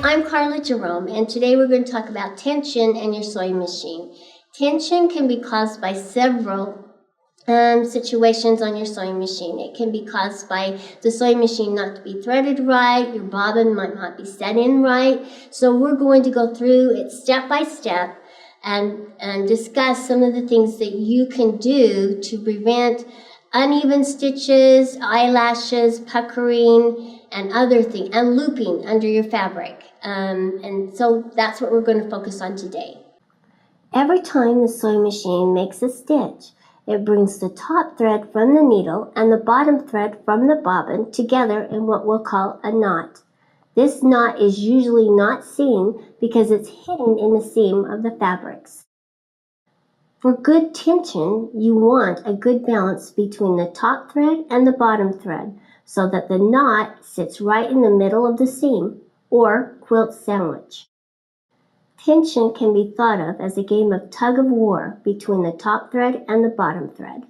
Hi, I'm Carla Jerome, and today we're going to talk about tension in your sewing machine. Tension can be caused by several situations on your sewing machine. It can be caused by the sewing machine not to be threaded right, your bobbin might not be set in right. So we're going to go through it step by step and discuss some of the things that you can do to prevent uneven stitches, eyelashes, puckering, and other things, and looping under your fabric. And so that's what we're going to focus on today. Every time the sewing machine makes a stitch, it brings the top thread from the needle and the bottom thread from the bobbin together in what we'll call a knot. This knot is usually not seen because it's hidden in the seam of the fabrics. For good tension, you want a good balance between the top thread and the bottom thread so that the knot sits right in the middle of the seam, or quilt sandwich. Tension can be thought of as a game of tug-of-war between the top thread and the bottom thread.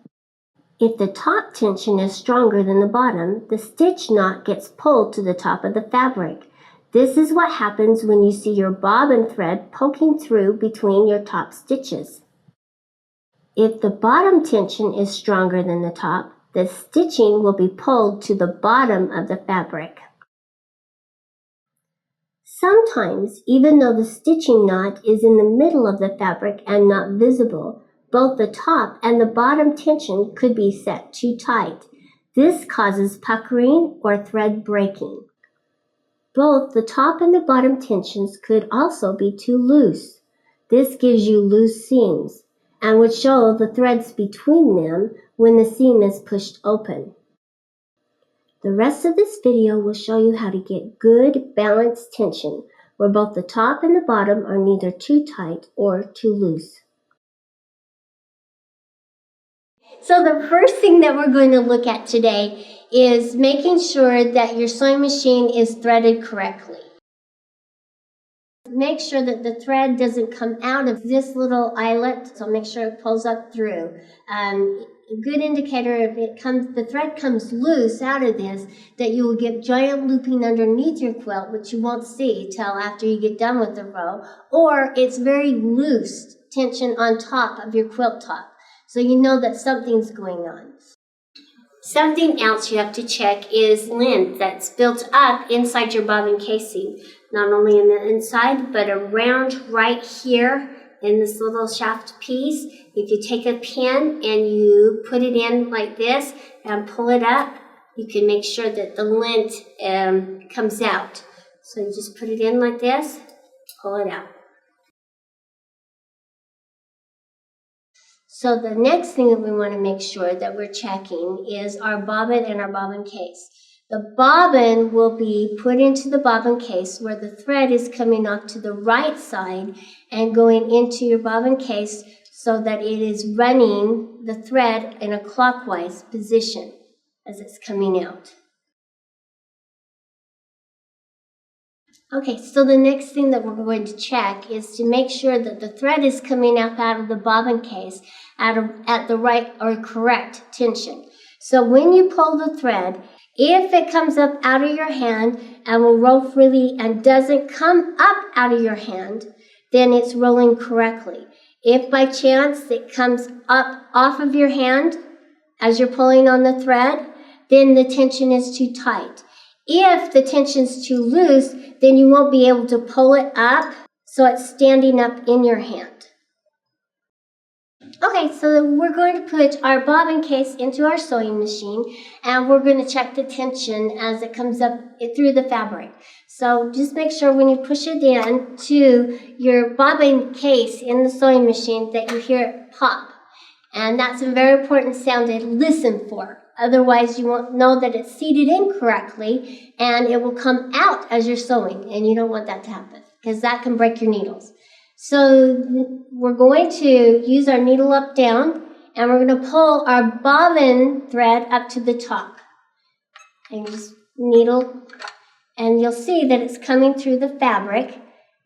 If the top tension is stronger than the bottom, the stitch knot gets pulled to the top of the fabric. This is what happens when you see your bobbin thread poking through between your top stitches. If the bottom tension is stronger than the top, the stitching will be pulled to the bottom of the fabric. Sometimes, even though the stitching knot is in the middle of the fabric and not visible, both the top and the bottom tension could be set too tight. This causes puckering or thread breaking. Both the top and the bottom tensions could also be too loose. This gives you loose seams and would show the threads between them when the seam is pushed open. The rest of this video will show you how to get good balanced tension where both the top and the bottom are neither too tight or too loose. So the first thing that we're going to look at today is making sure that your sewing machine is threaded correctly. Make sure that the thread doesn't come out of this little eyelet, so make sure it pulls up through. A good indicator if the thread comes loose out of this, that you will get giant looping underneath your quilt, which you won't see till after you get done with the row, or it's very loose tension on top of your quilt top, so you know that something's going on. Something else you have to check is lint that's built up inside your bobbin casing, not only in the inside, but around right here in this little shaft piece. If you take a pin and you put it in like this and pull it up, you can make sure that the lint comes out. So you just put it in like this, pull it out. So the next thing that we want to make sure that we're checking is our bobbin and our bobbin case. The bobbin will be put into the bobbin case where the thread is coming off to the right side and going into your bobbin case so that it is running the thread in a clockwise position as it's coming out. Okay, so the next thing that we're going to check is to make sure that the thread is coming up out of the bobbin case at the right or correct tension. So when you pull the thread, if it comes up out of your hand and will roll freely and doesn't come up out of your hand, then it's rolling correctly. If by chance it comes up off of your hand as you're pulling on the thread, then the tension is too tight. If the tension's too loose, then you won't be able to pull it up so it's standing up in your hand. Okay, so we're going to put our bobbin case into our sewing machine and we're going to check the tension as it comes up through the fabric. So just make sure when you push it in to your bobbin case in the sewing machine that you hear it pop. And that's a very important sound to listen for. Otherwise, you won't know that it's seated in correctly and it will come out as you're sewing, and you don't want that to happen because that can break your needles. So we're going to use our needle up down and we're going to pull our bobbin thread up to the top. And just needle, and you'll see that it's coming through the fabric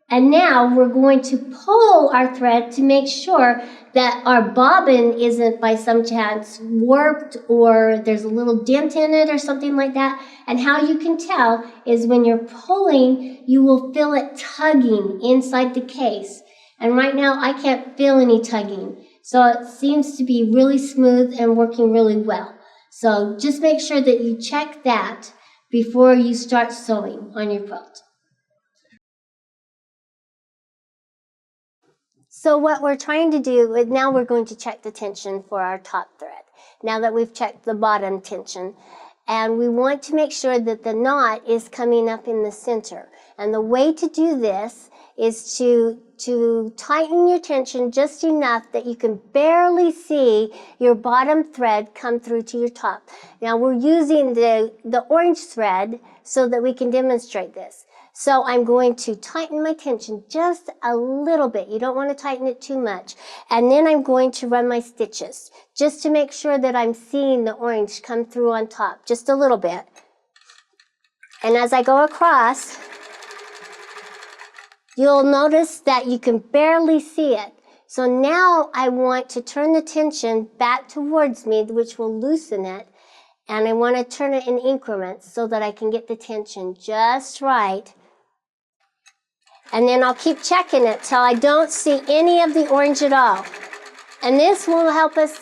And now we're going to pull our thread to make sure that our bobbin isn't by some chance warped or there's a little dent in it or something like that. And how you can tell is when you're pulling, you will feel it tugging inside the case. And right now I can't feel any tugging. So it seems to be really smooth and working really well. So just make sure that you check that before you start sewing on your quilt. So what we're trying to do is now we're going to check the tension for our top thread. Now that we've checked the bottom tension, and we want to make sure that the knot is coming up in the center. And the way to do this is to tighten your tension just enough that you can barely see your bottom thread come through to your top. Now we're using the orange thread so that we can demonstrate this. So I'm going to tighten my tension just a little bit. You don't want to tighten it too much. And then I'm going to run my stitches just to make sure that I'm seeing the orange come through on top, just a little bit. And as I go across, you'll notice that you can barely see it. So now I want to turn the tension back towards me, which will loosen it. And I want to turn it in increments so that I can get the tension just right. And then I'll keep checking it till I don't see any of the orange at all. And this will help us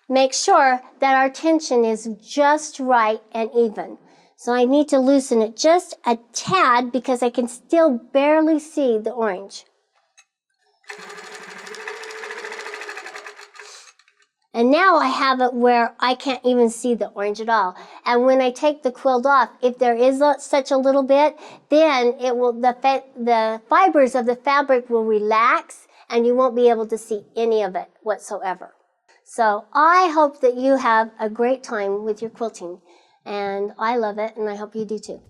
make sure that our tension is just right and even. So I need to loosen it just a tad because I can still barely see the orange. And now I have it where I can't even see the orange at all. And when I take the quilt off, if there is such a little bit, then it will the fibers of the fabric will relax and you won't be able to see any of it whatsoever. So I hope that you have a great time with your quilting. And I love it, and I hope you do too.